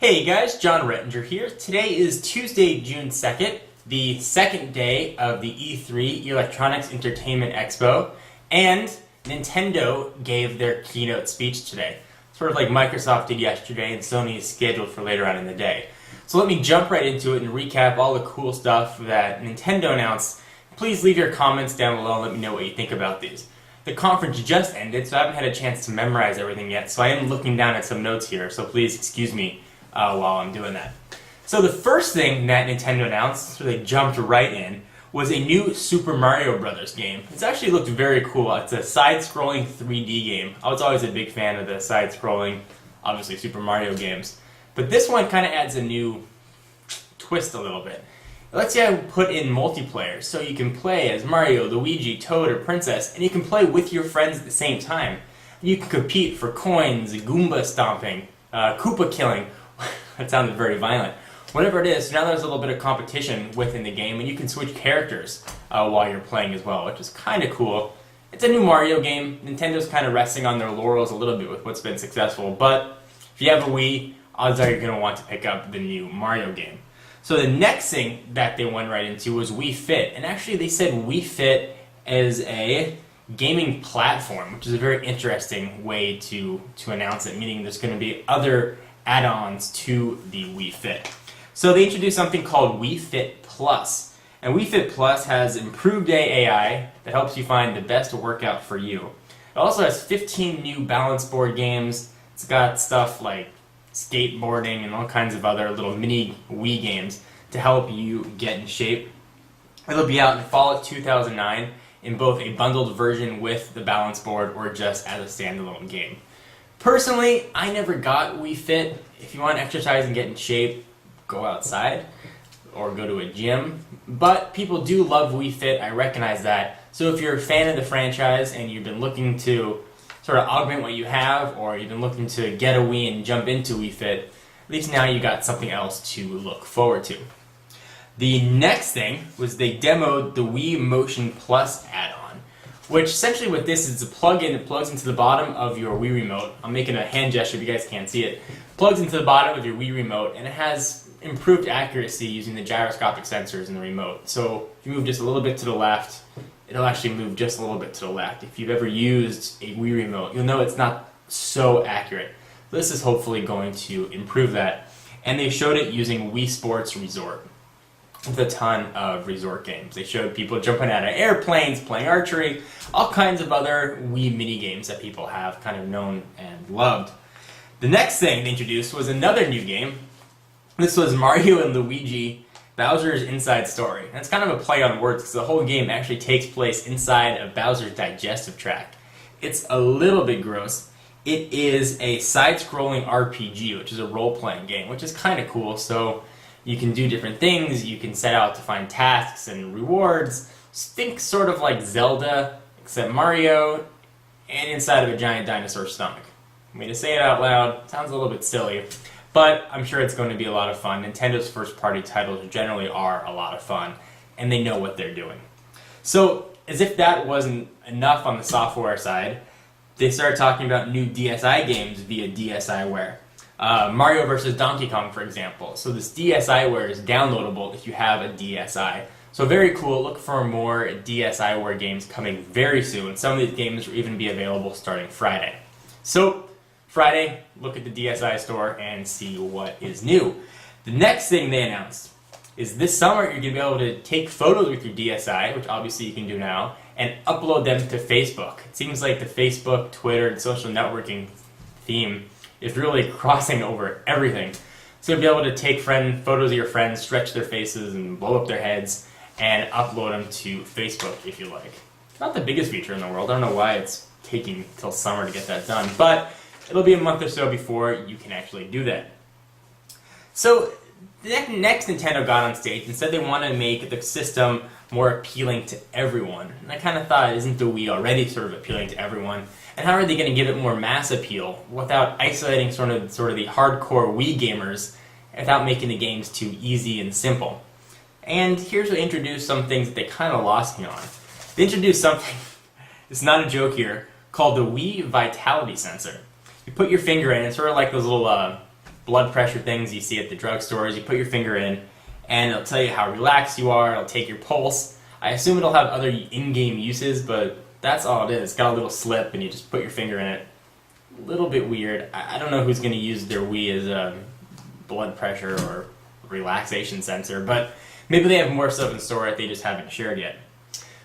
Hey guys, John Rettinger here. Today is Tuesday, June 2nd, the second day of the E3 Electronics Entertainment Expo, and Nintendo gave their keynote speech today. Sort of like Microsoft did yesterday and Sony is scheduled for later on in the day. So let me jump right into it and recap all the cool stuff that Nintendo announced. Please leave your comments down below and let me know what you think about these. The conference just ended, so I haven't had a chance to memorize everything yet, so I am looking down at some notes here, so please excuse me while I'm doing that. So the first thing that Nintendo announced, so they jumped right in, was a new Super Mario Bros. Game. It's actually looked very cool. It's a side-scrolling 3D game. I was always a big fan of the side-scrolling, obviously, Super Mario games. But this one kind of adds a new twist a little bit. It lets you put in multiplayer, so you can play as Mario, Luigi, Toad, or Princess, and you can play with your friends at the same time. You can compete for coins, Goomba stomping, Koopa killing. That sounded very violent. Whatever it is, now there's a little bit of competition within the game, and you can switch characters while you're playing as well, which is kind of cool. It's a new Mario game. Nintendo's kind of resting on their laurels a little bit with what's been successful, but if you have a Wii, odds are you're going to want to pick up the new Mario game. So the next thing that they went right into was Wii Fit, and actually they said Wii Fit as a gaming platform, which is a very interesting way to announce it, meaning there's going to be other add-ons to the Wii Fit. So they introduced something called Wii Fit Plus, and Wii Fit Plus has improved AI that helps you find the best workout for you. It also has 15 new balance board games. It's got stuff like skateboarding and all kinds of other little mini Wii games to help you get in shape. It'll be out in fall of 2009 in both a bundled version with the balance board or just as a standalone game. Personally, I never got Wii Fit. If you want to exercise and get in shape, go outside or go to a gym. But people do love Wii Fit, I recognize that. So if you're a fan of the franchise and you've been looking to sort of augment what you have, or you've been looking to get a Wii and jump into Wii Fit, at least now you got something else to look forward to. The next thing was they demoed the Wii Motion Plus add-on, which essentially what this is a plug-in. It plugs into the bottom of your Wii Remote. I'm making a hand gesture if you guys can't see it. Plugs into the bottom of your Wii Remote, and it has improved accuracy using the gyroscopic sensors in the remote. So if you move just a little bit to the left, it'll actually move just a little bit to the left. If you've ever used a Wii Remote, you'll know it's not so accurate. This is hopefully going to improve that. And they showed it using Wii Sports Resort with a ton of resort games. They showed people jumping out of airplanes, playing archery, all kinds of other Wii mini games that people have kind of known and loved. The next thing they introduced was another new game. This was Mario and Luigi Bowser's Inside Story. And it's kind of a play on words because the whole game actually takes place inside of Bowser's digestive tract. It's a little bit gross. It is a side-scrolling RPG, which is a role-playing game, which is kind of cool. So you can do different things. You can set out to find tasks and rewards. Think sort of like Zelda, except Mario, and inside of a giant dinosaur stomach. I mean, to say it out loud sounds a little bit silly, but I'm sure it's going to be a lot of fun. Nintendo's first-party titles generally are a lot of fun, and they know what they're doing. So, as if that wasn't enough on the software side, they started talking about new DSi games via DSiWare. Mario vs. Donkey Kong, for example. So this DSiWare is downloadable if you have a DSi. So very cool. Look for more DSiWare games coming very soon. Some of these games will even be available starting Friday. So, Friday, look at the DSi store and see what is new. The next thing they announced is this summer you're going to be able to take photos with your DSi, which obviously you can do now, and upload them to Facebook. It seems like the Facebook, Twitter, and social networking theme is really crossing over everything. So you'll be able to take photos of your friends, stretch their faces, and blow up their heads, and upload them to Facebook if you like. It's not the biggest feature in the world. I don't know why it's taking till summer to get that done, but it'll be a month or so before you can actually do that. So the next Nintendo got on stage and said they want to make the system more appealing to everyone. And I kind of thought, isn't the Wii already sort of appealing to everyone? And how are they going to give it more mass appeal without isolating sort of the hardcore Wii gamers, without making the games too easy and simple? And here's what they introduced some things that they kind of lost me on. They introduced something, it's not a joke here, called the Wii Vitality Sensor. You put your finger in, it's sort of like those little blood pressure things you see at the drugstores. You put your finger in, and it'll tell you how relaxed you are. It'll take your pulse. I assume it'll have other in-game uses, but that's all it is. It's got a little slip, and you just put your finger in it. A little bit weird. I don't know who's going to use their Wii as a blood pressure or relaxation sensor, but maybe they have more stuff in store that they just haven't shared yet.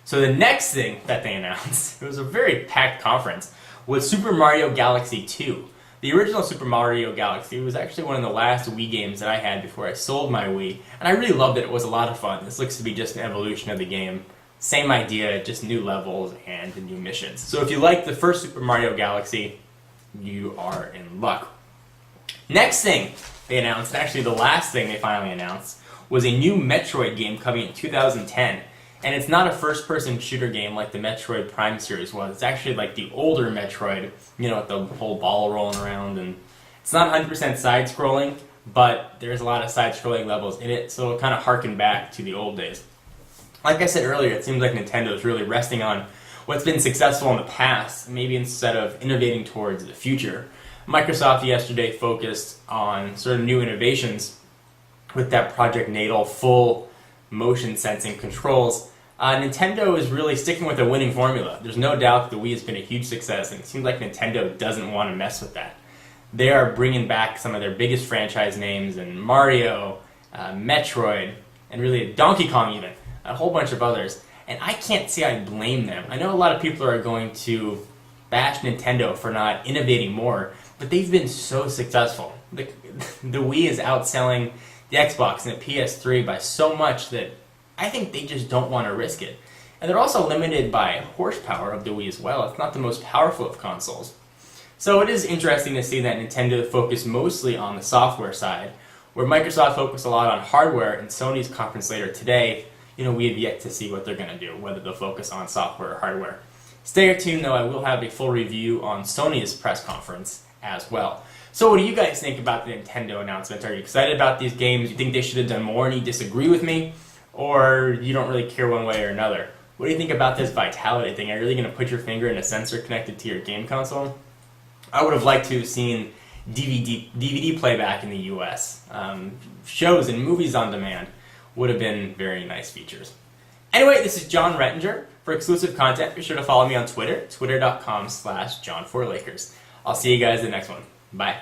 So the next thing that they announced, it was a very packed conference, was Super Mario Galaxy 2. The original Super Mario Galaxy was actually one of the last Wii games that I had before I sold my Wii, and I really loved it. It was a lot of fun. This looks to be just an evolution of the game. Same idea, just new levels and new missions. So if you like the first Super Mario Galaxy, you are in luck. Next thing they announced, and actually the last thing they finally announced, was a new Metroid game coming in 2010. And it's not a first-person shooter game like the Metroid Prime series was. It's actually like the older Metroid, with the whole ball rolling around. And it's not 100% side-scrolling, but there's a lot of side-scrolling levels in it, so it'll kind of harken back to the old days. Like I said earlier, it seems like Nintendo is really resting on what's been successful in the past, maybe instead of innovating towards the future. Microsoft yesterday focused on sort of new innovations with that Project Natal full motion sensing controls. Nintendo is really sticking with a winning formula. There's no doubt that the Wii has been a huge success, and it seems like Nintendo doesn't want to mess with that. They are bringing back some of their biggest franchise names in Mario, Metroid, and really Donkey Kong even, a whole bunch of others. And I can't say I blame them. I know a lot of people are going to bash Nintendo for not innovating more, but they've been so successful. The Wii is outselling the Xbox and the PS3 by so much that I think they just don't want to risk it. And they're also limited by horsepower of the Wii as well. It's not the most powerful of consoles. So it is interesting to see that Nintendo focused mostly on the software side, where Microsoft focused a lot on hardware. In Sony's conference later today, we have yet to see what they're going to do, whether they'll focus on software or hardware. Stay tuned, though. I will have a full review on Sony's press conference as well. So what do you guys think about the Nintendo announcements? Are you excited about these games? You think they should have done more and you disagree with me? Or you don't really care one way or another? What do you think about this Vitality thing? Are you really going to put your finger in a sensor connected to your game console? I would have liked to have seen DVD playback in the US. Shows and movies on demand would have been very nice features. Anyway, this is John Rettinger. For exclusive content, be sure to follow me on Twitter, twitter.com/John4Lakers. I'll see you guys in the next one. Bye.